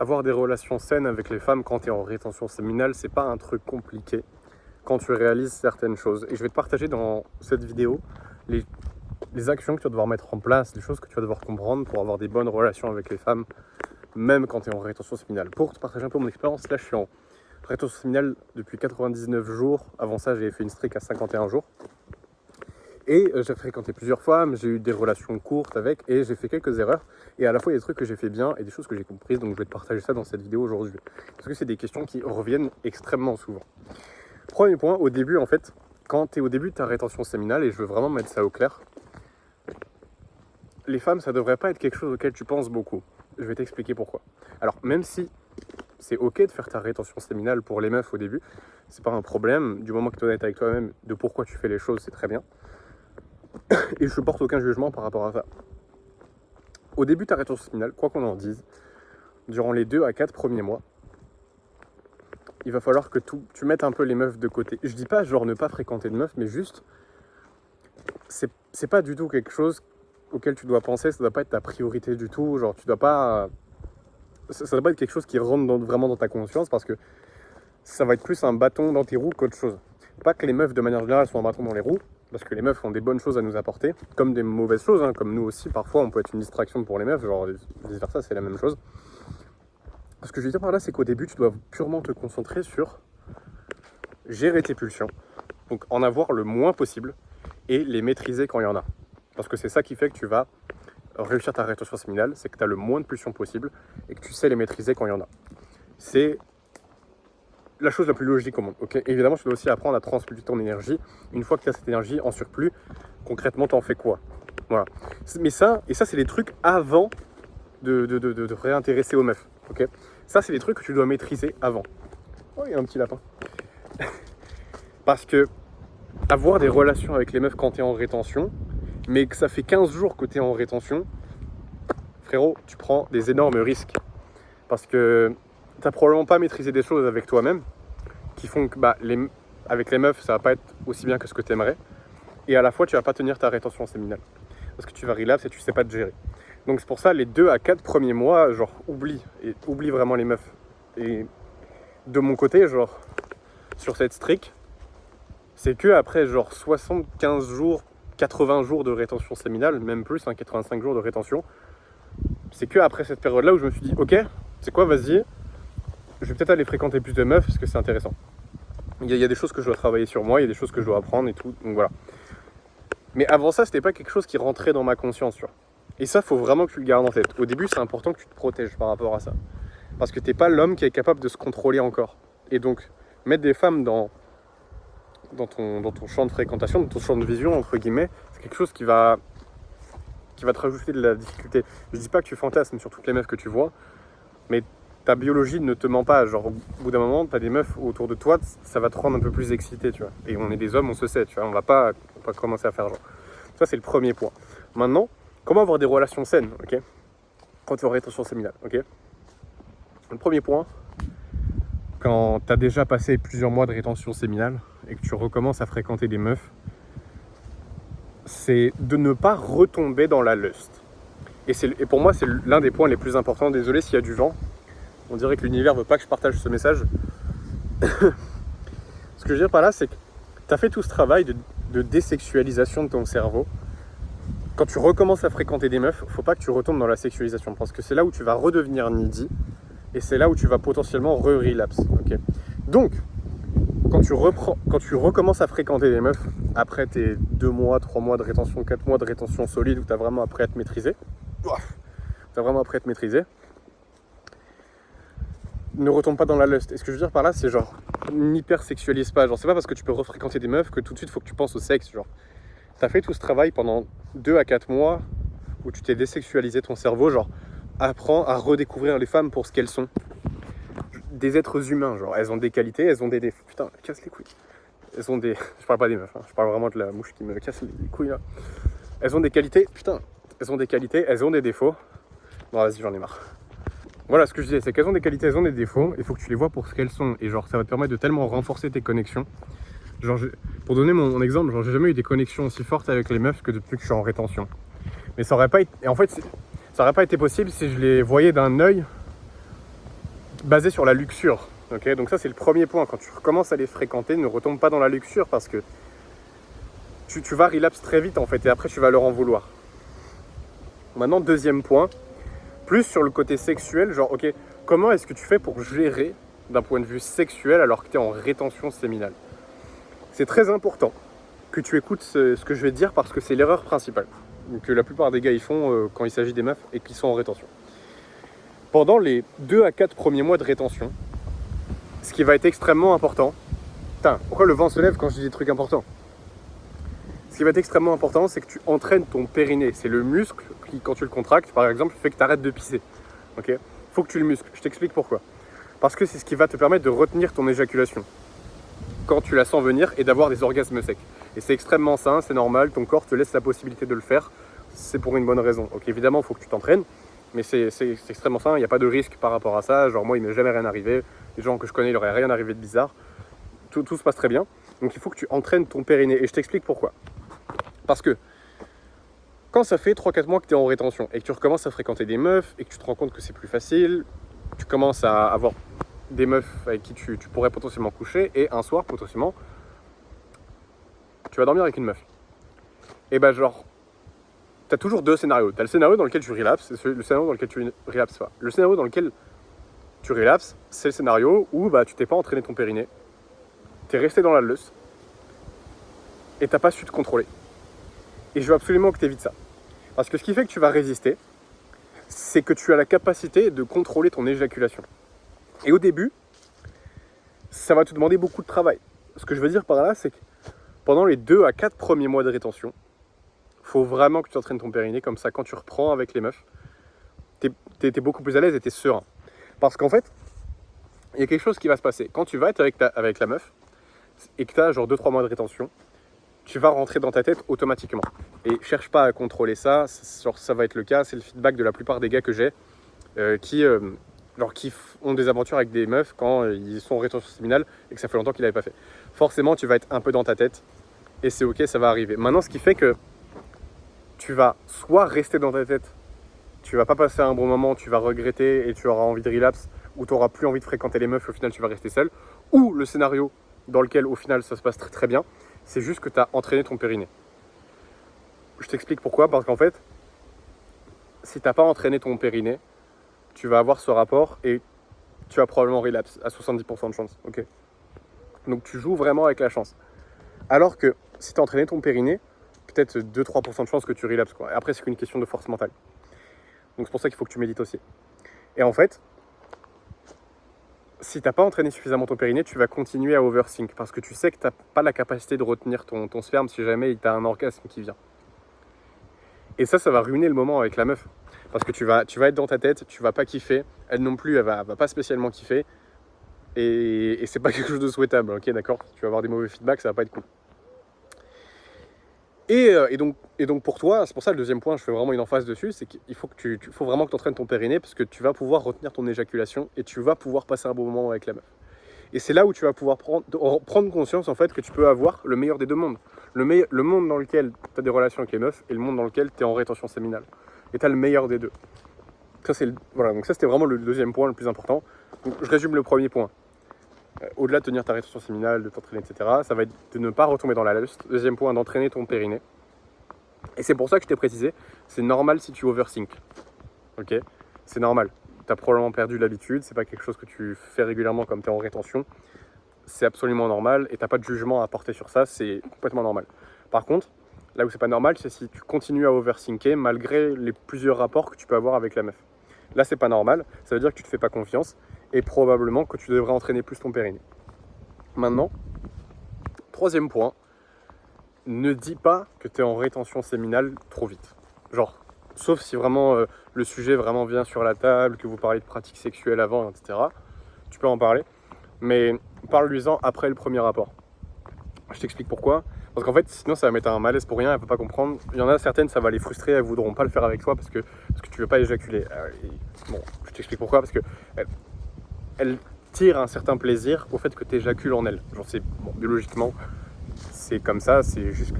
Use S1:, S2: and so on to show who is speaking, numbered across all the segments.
S1: Avoir des relations saines avec les femmes quand tu es en rétention séminale, c'est pas un truc compliqué quand tu réalises certaines choses. Et je vais te partager dans cette vidéo les actions que tu vas devoir mettre en place, les choses que tu vas devoir comprendre pour avoir des bonnes relations avec les femmes, même quand tu es en rétention séminale. Pour te partager un peu mon expérience, là je suis en rétention séminale depuis 99 jours. Avant ça, j'ai fait une streak à 51 jours. Et j'ai fréquenté plusieurs femmes, j'ai eu des relations courtes avec, et j'ai fait quelques erreurs. Et à la fois, il y a des trucs que j'ai fait bien et des choses que j'ai comprises, donc je vais te partager ça dans cette vidéo aujourd'hui. Parce que c'est des questions qui reviennent extrêmement souvent. Premier point, au début, en fait, quand tu es au début de ta rétention séminale, et je veux vraiment mettre ça au clair, les femmes, ça devrait pas être quelque chose auquel tu penses beaucoup. Je vais t'expliquer pourquoi. Alors, même si c'est ok de faire ta rétention séminale pour les meufs au début, c'est pas un problème, du moment que tu es honnête avec toi-même de pourquoi tu fais les choses, c'est très bien. Et je ne porte aucun jugement par rapport à ça. Au début de ta rétention séminale, quoi qu'on en dise, durant les 2 à 4 premiers mois, il va falloir que tu mettes un peu les meufs de côté. Je dis pas genre ne pas fréquenter de meufs, mais juste, c'est pas du tout quelque chose auquel tu dois penser, ça doit pas être ta priorité du tout, genre tu dois pas... Ça doit pas être quelque chose qui rentre vraiment dans ta conscience, parce que ça va être plus un bâton dans tes roues qu'autre chose. Pas que les meufs de manière générale soient un bâton dans les roues, parce que les meufs ont des bonnes choses à nous apporter, comme des mauvaises choses, hein, comme nous aussi, parfois on peut être une distraction pour les meufs, genre vice versa, c'est la même chose. Ce que je veux dire par là, c'est qu'au début, tu dois purement te concentrer sur gérer tes pulsions, donc en avoir le moins possible, et les maîtriser quand il y en a. Parce que c'est ça qui fait que tu vas réussir ta rétention séminale, c'est que tu as le moins de pulsions possible, et que tu sais les maîtriser quand il y en a. C'est la chose la plus logique au monde. Okay, évidemment, tu dois aussi apprendre à transmuter ton énergie. Une fois que tu as cette énergie en surplus, concrètement, tu en fais quoi? Voilà. Mais ça, c'est des trucs avant de réintéresser aux meufs. Okay, ça, c'est des trucs que tu dois maîtriser avant. Oh, il y a un petit lapin. Parce que avoir des relations avec les meufs quand tu es en rétention, mais que ça fait 15 jours que tu es en rétention, frérot, tu prends des énormes risques. Parce que tu n'as probablement pas maîtrisé des choses avec toi-même qui font que avec les meufs, ça va pas être aussi bien que ce que tu aimerais. Et à la fois, tu vas pas tenir ta rétention séminale. Parce que tu vas relapse et tu sais pas te gérer. Donc c'est pour ça, les 2 à 4 premiers mois, genre, oublie vraiment les meufs. Et de mon côté, genre, sur cette streak, c'est que après, genre, 75 jours, 80 jours de rétention séminale, même plus, 85 jours de rétention, c'est que après cette période-là où je me suis dit, ok, c'est quoi, vas-y, je vais peut-être aller fréquenter plus de meufs parce que c'est intéressant. Il y a des choses que je dois travailler sur moi, il y a des choses que je dois apprendre et tout, donc voilà. Mais avant ça, c'était pas quelque chose qui rentrait dans ma conscience, tu vois. Et ça, faut vraiment que tu le gardes en tête. Au début, c'est important que tu te protèges par rapport à ça. Parce que t'es pas l'homme qui est capable de se contrôler encore. Et donc, mettre des femmes dans ton champ de fréquentation, dans ton champ de vision, entre guillemets, c'est quelque chose qui va te rajouter de la difficulté. Je dis pas que tu fantasmes sur toutes les meufs que tu vois, mais ta biologie ne te ment pas, genre au bout d'un moment, tu as des meufs autour de toi, ça va te rendre un peu plus excité, tu vois. Et on est des hommes, on se sait, tu vois, on va pas commencer à faire genre. Ça, c'est le premier point. Maintenant, comment avoir des relations saines, ok, quand tu es en rétention séminale, ok. Le premier point, quand tu as déjà passé plusieurs mois de rétention séminale et que tu recommences à fréquenter des meufs, c'est de ne pas retomber dans la lust. Et pour moi, c'est l'un des points les plus importants. Désolé s'il y a du vent. On dirait que l'univers veut pas que je partage ce message. Ce que je veux dire par là, c'est que tu as fait tout ce travail de désexualisation de ton cerveau. Quand tu recommences à fréquenter des meufs, faut pas que tu retombes dans la sexualisation, parce que c'est là où tu vas redevenir needy et c'est là où tu vas potentiellement relapse. Okay, donc, quand tu recommences à fréquenter des meufs après tes 2 mois, 3 mois de rétention, 4 mois de rétention solide où tu as vraiment appris à te maîtriser, ne retombe pas dans la lust. Et ce que je veux dire par là, c'est genre, n'hyper sexualise pas. Genre, c'est pas parce que tu peux refréquenter des meufs que tout de suite, faut que tu penses au sexe. Genre, t'as fait tout ce travail pendant 2 à 4 mois où tu t'es désexualisé ton cerveau. Genre, apprends à redécouvrir les femmes pour ce qu'elles sont. Des êtres humains, genre, elles ont des qualités, elles ont des défauts. Putain, casse les couilles. Elles ont des... Je parle pas des meufs, hein. Je parle vraiment de la mouche qui me casse les couilles, là. Elles ont des qualités, putain. Elles ont des qualités, elles ont des défauts. Bon, vas-y, j'en ai marre. Voilà, ce que je disais, c'est qu'elles ont des qualités, elles ont des défauts, il faut que tu les vois pour ce qu'elles sont. Et genre, ça va te permettre de tellement renforcer tes connexions. Genre, pour donner mon exemple, genre, j'ai jamais eu des connexions aussi fortes avec les meufs que depuis que je suis en rétention. Mais ça aurait pas été... Et en fait, ça aurait pas été possible si je les voyais d'un œil basé sur la luxure. Okay, donc ça c'est le premier point. Quand tu recommences à les fréquenter, ne retombe pas dans la luxure parce que tu vas relapse très vite en fait et après tu vas leur en vouloir. Maintenant, deuxième point, plus sur le côté sexuel, genre ok, comment est-ce que tu fais pour gérer d'un point de vue sexuel alors que tu es en rétention séminale? C'est très important que tu écoutes ce que je vais te dire parce que c'est l'erreur principale que la plupart des gars ils font quand il s'agit des meufs et qui sont en rétention. Pendant les 2 à 4 premiers mois de rétention, ce qui va être extrêmement important, putain, pourquoi le vent se lève quand je dis des trucs importants? Ce qui va être extrêmement important, c'est que tu entraînes ton périnée. C'est le muscle qui, quand tu le contractes, par exemple, fait que tu arrêtes de pisser. Ok? Faut que tu le muscles. Je t'explique pourquoi. Parce que c'est ce qui va te permettre de retenir ton éjaculation quand tu la sens venir et d'avoir des orgasmes secs. Et c'est extrêmement sain, c'est normal, ton corps te laisse la possibilité de le faire. C'est pour une bonne raison. Ok, évidemment, il faut que tu t'entraînes, mais c'est extrêmement sain, il n'y a pas de risque par rapport à ça. Genre moi, il ne m'est jamais rien arrivé. Les gens que je connais, il leur est rien arrivé de bizarre. Tout se passe très bien. Donc il faut que tu entraînes ton périnée. Et je t'explique pourquoi. Parce que quand ça fait 3-4 mois que tu es en rétention et que tu recommences à fréquenter des meufs et que tu te rends compte que c'est plus facile, tu commences à avoir des meufs avec qui tu pourrais potentiellement coucher et un soir, potentiellement, tu vas dormir avec une meuf. Et bah genre, tu as toujours deux scénarios. Tu as le scénario dans lequel tu relapses et le scénario dans lequel tu relapses pas. Le scénario dans lequel tu relapses, c'est le scénario où bah, tu t'es pas entraîné ton périnée, tu es resté dans la leuce et tu n'as pas su te contrôler. Et je veux absolument que tu évites ça. Parce que ce qui fait que tu vas résister, c'est que tu as la capacité de contrôler ton éjaculation. Et au début, ça va te demander beaucoup de travail. Ce que je veux dire par là, c'est que pendant les 2 à 4 premiers mois de rétention, il faut vraiment que tu entraînes ton périnée. Comme ça, quand tu reprends avec les meufs, t'es beaucoup plus à l'aise et t'es serein. Parce qu'en fait, il y a quelque chose qui va se passer. Quand tu vas être avec la meuf et que tu as genre 2-3 mois de rétention, tu vas rentrer dans ta tête automatiquement. Et cherche pas à contrôler ça, genre ça va être le cas, c'est le feedback de la plupart des gars que j'ai qui ont des aventures avec des meufs quand ils sont en rétention séminale et que ça fait longtemps qu'ils l'avaient pas fait. Forcément, tu vas être un peu dans ta tête et c'est ok, ça va arriver. Maintenant, ce qui fait que tu vas soit rester dans ta tête, tu vas pas passer un bon moment, tu vas regretter et tu auras envie de relapse, ou tu n'auras plus envie de fréquenter les meufs et au final tu vas rester seul, ou le scénario dans lequel au final ça se passe très très bien, c'est juste que tu as entraîné ton périnée. Je t'explique pourquoi, parce qu'en fait, si tu n'as pas entraîné ton périnée, tu vas avoir ce rapport et tu vas probablement relapse à 70% de chance. Okay, donc tu joues vraiment avec la chance. Alors que si tu as entraîné ton périnée, peut-être 2-3% de chance que tu relapses. Et après, c'est qu'une question de force mentale. Donc c'est pour ça qu'il faut que tu médites aussi. Et en fait, si tu n'as pas entraîné suffisamment ton périnée, tu vas continuer à overthink parce que tu sais que tu n'as pas la capacité de retenir ton sperme si jamais tu as un orgasme qui vient. Et ça va ruiner le moment avec la meuf. Parce que tu vas être dans ta tête, tu vas pas kiffer. Elle non plus, elle va pas spécialement kiffer. Et c'est pas quelque chose de souhaitable, ok, d'accord? Tu vas avoir des mauvais feedbacks, ça va pas être cool. Et donc pour toi, c'est pour ça le deuxième point, je fais vraiment une emphase dessus, c'est qu'il faut faut vraiment que tu entraînes ton périnée parce que tu vas pouvoir retenir ton éjaculation et tu vas pouvoir passer un bon moment avec la meuf. Et c'est là où tu vas pouvoir prendre conscience en fait que tu peux avoir le meilleur des deux mondes. Le monde dans lequel tu as des relations avec les meufs et le monde dans lequel tu es en rétention séminale. Et tu as le meilleur des deux. Voilà, donc ça c'était vraiment le deuxième point le plus important. Donc, je résume le premier point. Au-delà de tenir ta rétention séminale, de t'entraîner, etc., ça va être de ne pas retomber dans la lust. Deuxième point, d'entraîner ton périnée. Et c'est pour ça que je t'ai précisé, c'est normal si tu overthink. Ok, c'est normal. Tu as probablement perdu l'habitude, c'est pas quelque chose que tu fais régulièrement comme tu es en rétention. C'est absolument normal et tu n'as pas de jugement à porter sur ça, c'est complètement normal. Par contre, là où c'est pas normal, c'est si tu continues à overthinker malgré les plusieurs rapports que tu peux avoir avec la meuf. Là, c'est pas normal, ça veut dire que tu te fais pas confiance et probablement que tu devrais entraîner plus ton périnée. Maintenant, troisième point, ne dis pas que tu es en rétention séminale trop vite. Genre, sauf si vraiment le sujet vraiment vient sur la table, que vous parlez de pratiques sexuelles avant, etc. Tu peux en parler, mais parle-lui-en après le premier rapport. Je t'explique pourquoi. Parce qu'en fait, sinon ça va mettre un malaise pour rien, elle ne peut pas comprendre. Il y en a certaines, ça va les frustrer, elles ne voudront pas le faire avec toi parce que tu ne veux pas éjaculer. Bon, je t'explique pourquoi, parce que elle tire un certain plaisir au fait que tu éjacules en elles. Genre, biologiquement, c'est comme ça, c'est juste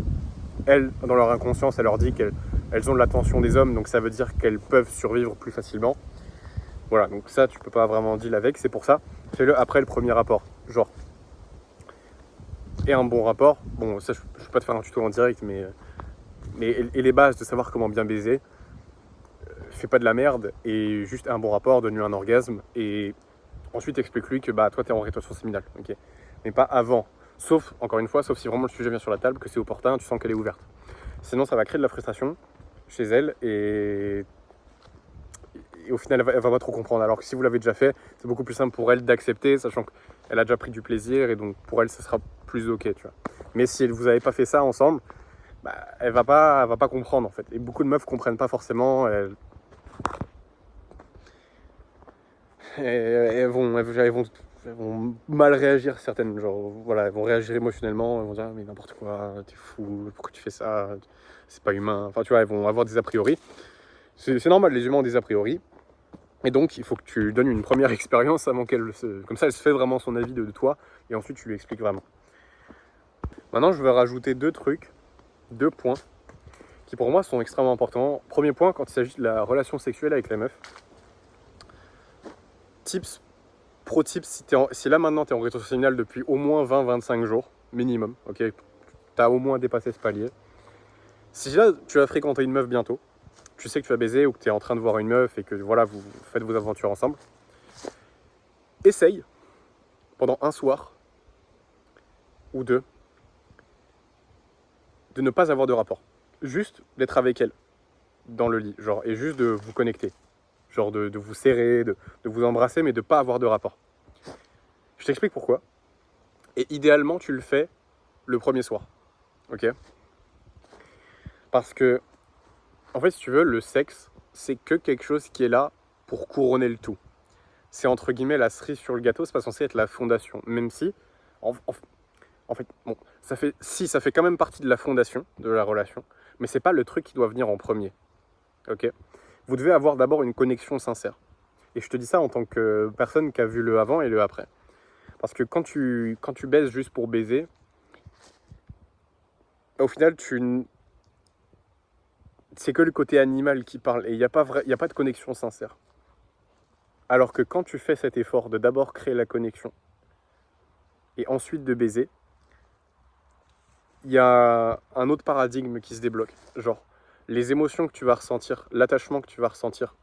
S1: qu'elles, dans leur inconscience, elle leur dit qu'elles ont de l'attention des hommes, donc ça veut dire qu'elles peuvent survivre plus facilement. Voilà, donc ça, tu peux pas vraiment deal avec. C'est pour ça, fais-le après le premier rapport. Genre, et un bon rapport. Bon, ça, je peux pas te faire un tuto en direct, mais et les bases de savoir comment bien baiser. Fais pas de la merde et juste un bon rapport, donne-lui un orgasme et ensuite explique-lui que bah toi t'es en rétention séminale, ok. Mais pas avant. Sauf, encore une fois, sauf si vraiment le sujet vient sur la table, que c'est opportun, tu sens qu'elle est ouverte. Sinon, ça va créer de la frustration chez elle et au final, elle va pas trop comprendre. Alors que si vous l'avez déjà fait, c'est beaucoup plus simple pour elle d'accepter, sachant qu'elle a déjà pris du plaisir et donc pour elle, ça sera plus ok, tu vois. Mais si vous n'avez pas fait ça ensemble, bah, elle va pas comprendre en fait. Et beaucoup de meufs comprennent pas forcément. Elles vont mal réagir certaines, genre voilà, elles vont réagir émotionnellement, elles vont dire mais n'importe quoi, t'es fou, pourquoi tu fais ça, c'est pas humain, enfin tu vois, elles vont avoir des a priori. C'est normal, les humains ont des a priori, et donc il faut que tu donnes une première expérience avant comme ça elle se fait vraiment son avis de toi, et ensuite tu lui expliques vraiment. Maintenant je vais rajouter deux points, qui pour moi sont extrêmement importants. Premier point, quand il s'agit de la relation sexuelle avec la meuf, pro tips, si là maintenant tu es en rétention séminale depuis au moins 20-25 jours, minimum, ok, tu as au moins dépassé ce palier. Si là tu vas fréquenter une meuf bientôt, tu sais que tu vas baiser ou que tu es en train de voir une meuf et que voilà, vous faites vos aventures ensemble, essaye pendant un soir ou deux de ne pas avoir de rapport. Juste d'être avec elle dans le lit, genre, et juste de vous connecter. Genre de vous serrer, de vous embrasser, mais de pas avoir de rapport. Je t'explique pourquoi. Et idéalement, tu le fais le premier soir. Ok ? Parce que, en fait, si tu veux, le sexe, c'est que quelque chose qui est là pour couronner le tout. C'est entre guillemets la cerise sur le gâteau, c'est pas censé être la fondation. Même si, en fait, bon, ça fait quand même partie de la fondation de la relation, mais c'est pas le truc qui doit venir en premier. Ok ? Vous devez avoir d'abord une connexion sincère. Et je te dis ça en tant que personne qui a vu le avant et le après. Parce que quand tu baises juste pour baiser, au final, c'est que le côté animal qui parle et il n'y a pas de connexion sincère. Alors que quand tu fais cet effort de d'abord créer la connexion et ensuite de baiser, il y a un autre paradigme qui se débloque. Genre, les émotions que tu vas ressentir, l'attachement que tu vas ressentir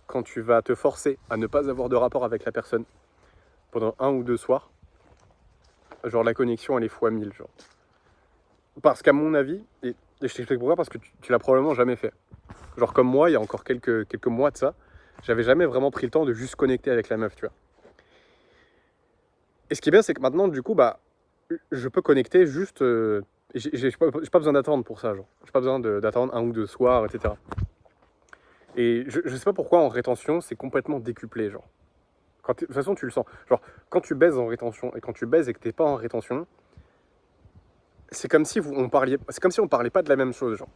S1: quand tu vas te forcer à ne pas avoir de rapport avec la personne pendant un ou deux soirs, genre la connexion elle est fois 1000, genre. Parce qu'à mon avis, et je t'explique pourquoi, parce que tu l'as probablement jamais fait. Genre comme moi, il y a encore quelques mois de ça, j'avais jamais vraiment pris le temps de juste connecter avec la meuf, tu vois. Et ce qui est bien, c'est que maintenant, du coup, bah, je peux connecter juste... j'ai pas besoin d'attendre pour ça, genre. J'ai pas besoin d'attendre un ou deux soirs, etc. Et je sais pas pourquoi en rétention, c'est complètement décuplé, genre. De toute façon, tu le sens. Genre, quand tu baises en rétention et quand tu baises et que t'es pas en rétention, c'est comme si on parlait pas de la même chose, genre.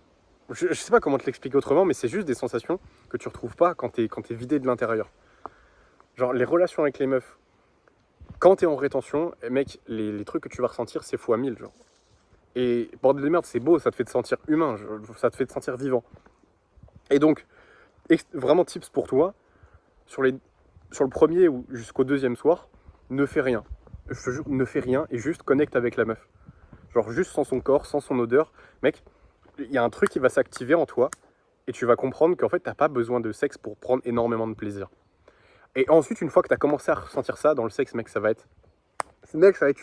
S1: Je sais pas comment te l'expliquer autrement, mais c'est juste des sensations que tu retrouves pas quand t'es vidé de l'intérieur. Genre, les relations avec les meufs, quand t'es en rétention, mec, les trucs que tu vas ressentir, c'est fois 1000, genre. Et bordel de merde, c'est beau, ça te fait te sentir humain, ça te fait te sentir vivant. Et donc, vraiment tips pour toi, sur le premier ou jusqu'au deuxième soir, ne fais rien. Je te jure, ne fais rien et juste connecte avec la meuf. Genre juste sans son corps, sans son odeur. Mec, il y a un truc qui va s'activer en toi et tu vas comprendre qu'en fait, t'as pas besoin de sexe pour prendre énormément de plaisir. Et ensuite, une fois que t'as commencé à ressentir ça dans le sexe, mec, ça va être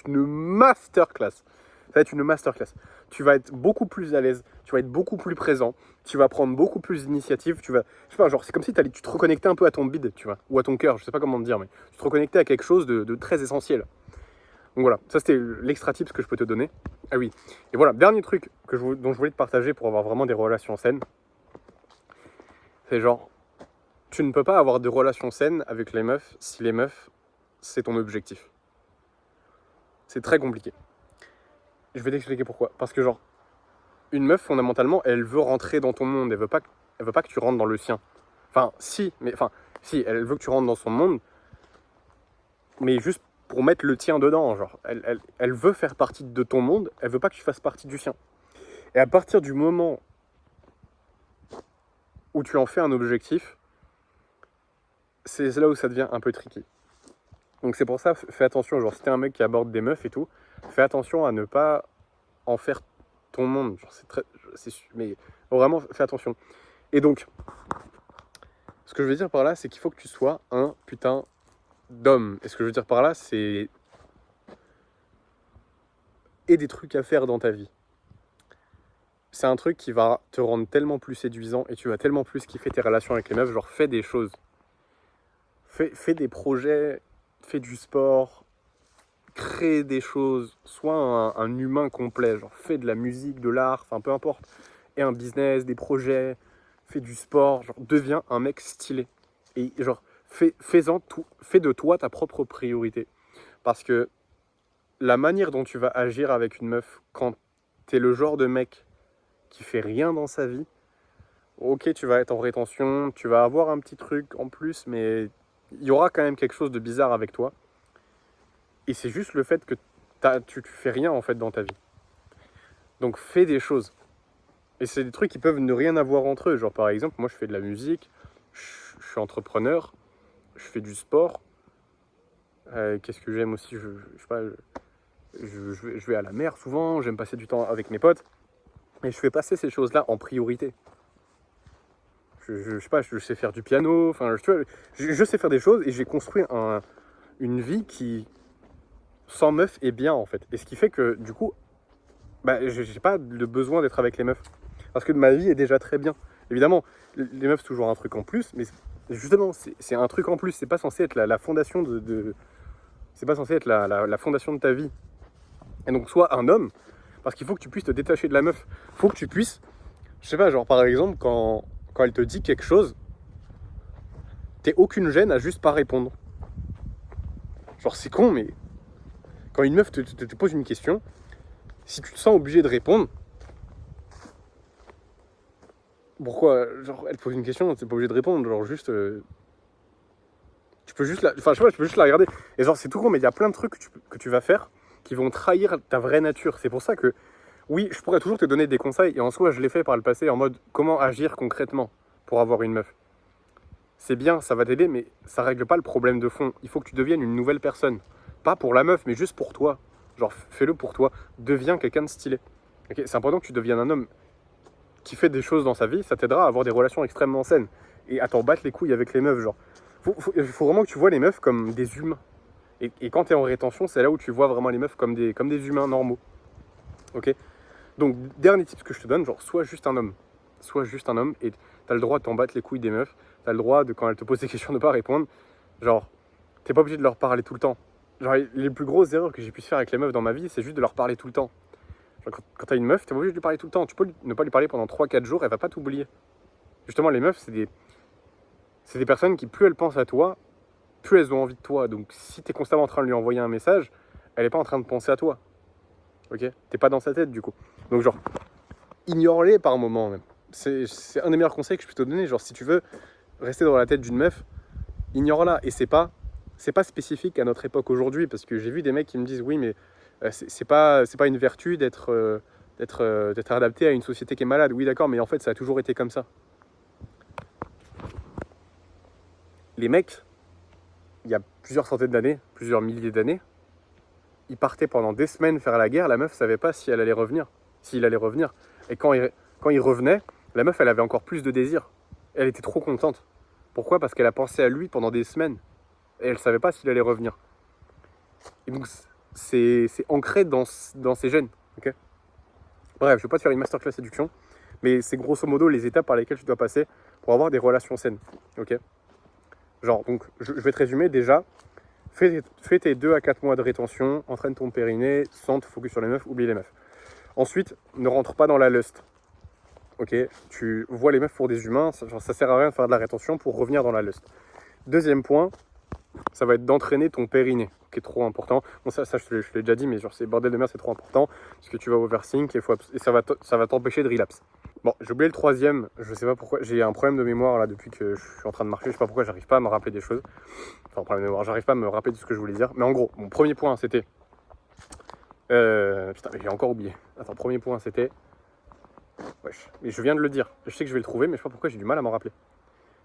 S1: une masterclass. Ça va être une masterclass. Tu vas être beaucoup plus à l'aise, tu vas être beaucoup plus présent, tu vas prendre beaucoup plus d'initiative, je sais pas, genre c'est comme si tu te reconnectais un peu à ton bide, tu vois, ou à ton cœur, je sais pas comment te dire, mais tu te reconnectais à quelque chose de très essentiel. Donc voilà, ça c'était l'extra tips que je peux te donner. Ah oui, et voilà, dernier truc dont je voulais te partager pour avoir vraiment des relations saines, c'est genre, tu ne peux pas avoir de relations saines avec les meufs si les meufs, c'est ton objectif. C'est très compliqué. Je vais t'expliquer pourquoi. Parce que genre, une meuf, fondamentalement, elle veut rentrer dans ton monde, elle veut pas que tu rentres dans le sien. Si, elle veut que tu rentres dans son monde, mais juste pour mettre le tien dedans, genre. Elle veut faire partie de ton monde, elle veut pas que tu fasses partie du sien. Et à partir du moment où tu en fais un objectif, c'est là où ça devient un peu tricky. Donc c'est pour ça, fais attention, genre si t'es un mec qui aborde des meufs et tout, fais attention à ne pas en faire ton monde. Genre, mais vraiment, fais attention. Et donc, ce que je veux dire par là, c'est qu'il faut que tu sois un putain d'homme. Et ce que je veux dire par là, c'est et des trucs à faire dans ta vie. C'est un truc qui va te rendre tellement plus séduisant et tu vas tellement plus kiffer tes relations avec les meufs. Genre, fais des choses. Fais des projets, fais du sport, crée des choses. Sois un humain complet. Genre, fais de la musique, de l'art, enfin peu importe. Et un business, des projets, fais du sport. Genre, deviens un mec stylé. Et genre, fais de toi ta propre priorité. Parce que la manière dont tu vas agir avec une meuf quand t'es le genre de mec qui fait rien dans sa vie, ok, tu vas être en rétention, tu vas avoir un petit truc en plus, mais il y aura quand même quelque chose de bizarre avec toi. Et c'est juste le fait que tu fais rien en fait dans ta vie. Donc fais des choses. Et c'est des trucs qui peuvent ne rien avoir entre eux. Genre par exemple, moi je fais de la musique, je suis entrepreneur, je fais du sport. Qu'est-ce que j'aime aussi, je sais pas, je vais à la mer souvent, j'aime passer du temps avec mes potes. Et je fais passer ces choses-là en priorité. Je sais pas, je sais faire du piano, enfin, je sais faire des choses et j'ai construit une vie qui, sans meuf, est bien en fait. Et ce qui fait que du coup, bah, j'ai pas de besoin d'être avec les meufs. Parce que ma vie est déjà très bien. Évidemment, les meufs, c'est toujours un truc en plus, mais justement, c'est un truc en plus. C'est pas censé être la fondation c'est pas censé être la fondation de ta vie. Et donc, sois un homme, parce qu'il faut que tu puisses te détacher de la meuf. Faut que tu puisses, je sais pas, genre par exemple, quand elle te dit quelque chose, t'aies aucune gêne à juste pas répondre. Genre, c'est con, mais quand une meuf te pose une question, si tu te sens obligé de répondre, pourquoi, genre, elle te pose une question, t'es pas obligé de répondre, genre, juste. Tu peux juste la. Enfin, je sais pas, tu peux juste la regarder. Et genre, c'est tout con, mais il y a plein de trucs que tu vas faire qui vont trahir ta vraie nature. C'est pour ça que, oui, je pourrais toujours te donner des conseils, et en soi, je l'ai fait par le passé en mode comment agir concrètement pour avoir une meuf. C'est bien, ça va t'aider, mais ça règle pas le problème de fond. Il faut que tu deviennes une nouvelle personne. Pas pour la meuf, mais juste pour toi. Genre, fais-le pour toi. Deviens quelqu'un de stylé. Okay, c'est important que tu deviennes un homme qui fait des choses dans sa vie. Ça t'aidera à avoir des relations extrêmement saines. Et à t'en battre les couilles avec les meufs, genre. Il faut vraiment que tu vois les meufs comme des humains. Et quand tu es en rétention, c'est là où tu vois vraiment les meufs comme des humains normaux. Ok. Donc, dernier tip que je te donne, genre, sois juste un homme. Sois juste un homme et t'as le droit de t'en battre les couilles des meufs. T'as le droit de, quand elles te posent des questions, de pas répondre. Genre, t'es pas obligé de leur parler tout le temps. Genre, les plus grosses erreurs que j'ai pu faire avec les meufs dans ma vie, c'est juste de leur parler tout le temps. Genre, quand t'as une meuf, t'es pas obligé de lui parler tout le temps. Tu peux ne pas lui parler pendant 3-4 jours, elle va pas t'oublier. Justement, les meufs, c'est des personnes qui, plus elles pensent à toi, plus elles ont envie de toi. Donc, si t'es constamment en train de lui envoyer un message, elle est pas en train de penser à toi. Ok. T'es pas dans sa tête, du coup. Donc, genre, ignore-les par moment, même. C'est un des meilleurs conseils que je peux te donner. Genre, si tu veux rester dans la tête d'une meuf, ignore-la. Et c'est pas spécifique à notre époque aujourd'hui, parce que j'ai vu des mecs qui me disent oui, mais c'est pas une vertu d'être adapté à une société qui est malade. Oui, d'accord, mais en fait, ça a toujours été comme ça. Les mecs, il y a plusieurs centaines d'années, plusieurs milliers d'années, ils partaient pendant des semaines faire la guerre. La meuf savait pas si elle allait revenir, s'il allait revenir. Et quand il revenait, la meuf, elle avait encore plus de désir. Elle était trop contente. Pourquoi? Parce qu'elle a pensé à lui pendant des semaines. Et elle savait pas s'il allait revenir. Et donc, c'est ancré dans ses gènes. Okay. Bref, je vais pas te faire une masterclass séduction, mais c'est grosso modo les étapes par lesquelles tu dois passer pour avoir des relations saines. Ok. Genre, donc, je vais te résumer. Déjà, fais tes 2 à 4 mois de rétention, entraîne ton périnée, sans te focus sur les meufs, oublie les meufs. Ensuite, ne rentre pas dans la lust. Ok, tu vois les meufs pour des humains, ça sert à rien de faire de la rétention pour revenir dans la lust. Deuxième point, ça va être d'entraîner ton périnée, qui est trop important. Bon, ça je te l'ai déjà dit, mais genre, c'est bordel de merde, c'est trop important, parce que tu vas overthink et ça va t'empêcher de relapse. Bon, j'ai oublié le troisième, je sais pas pourquoi, j'ai un problème de mémoire là depuis que je suis en train de marcher, je sais pas pourquoi j'arrive pas à me rappeler des choses. Enfin, problème de mémoire, j'arrive pas à me rappeler de ce que je voulais dire. Mais en gros, mon premier point c'était... putain, mais j'ai encore oublié. Attends, premier point c'était... Wesh, mais je viens de le dire. Je sais que je vais le trouver, mais je sais pas pourquoi j'ai du mal à m'en rappeler.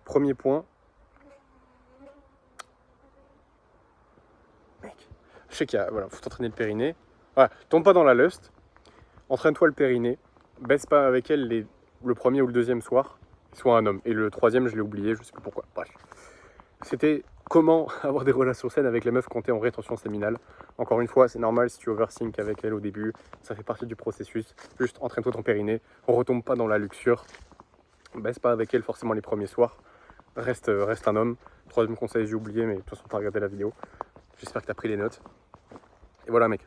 S1: Premier point... sais qu'il y a, voilà, faut t'entraîner le périnée. Voilà, tombe pas dans la lust, entraîne-toi le périnée, baisse pas avec elle le premier ou le deuxième soir, soit un homme. Et le troisième, je l'ai oublié, je sais plus pourquoi. Bref. C'était comment avoir des relations saines avec les meufs quand t'es en rétention séminale. Encore une fois, c'est normal si tu overthink avec elle au début, ça fait partie du processus. Juste entraîne-toi ton périnée, on retombe pas dans la luxure, baisse pas avec elle forcément les premiers soirs, reste un homme. Troisième conseil, j'ai oublié, mais de toute façon t'as regardé la vidéo. J'espère que t'as pris les notes. Et voilà mec.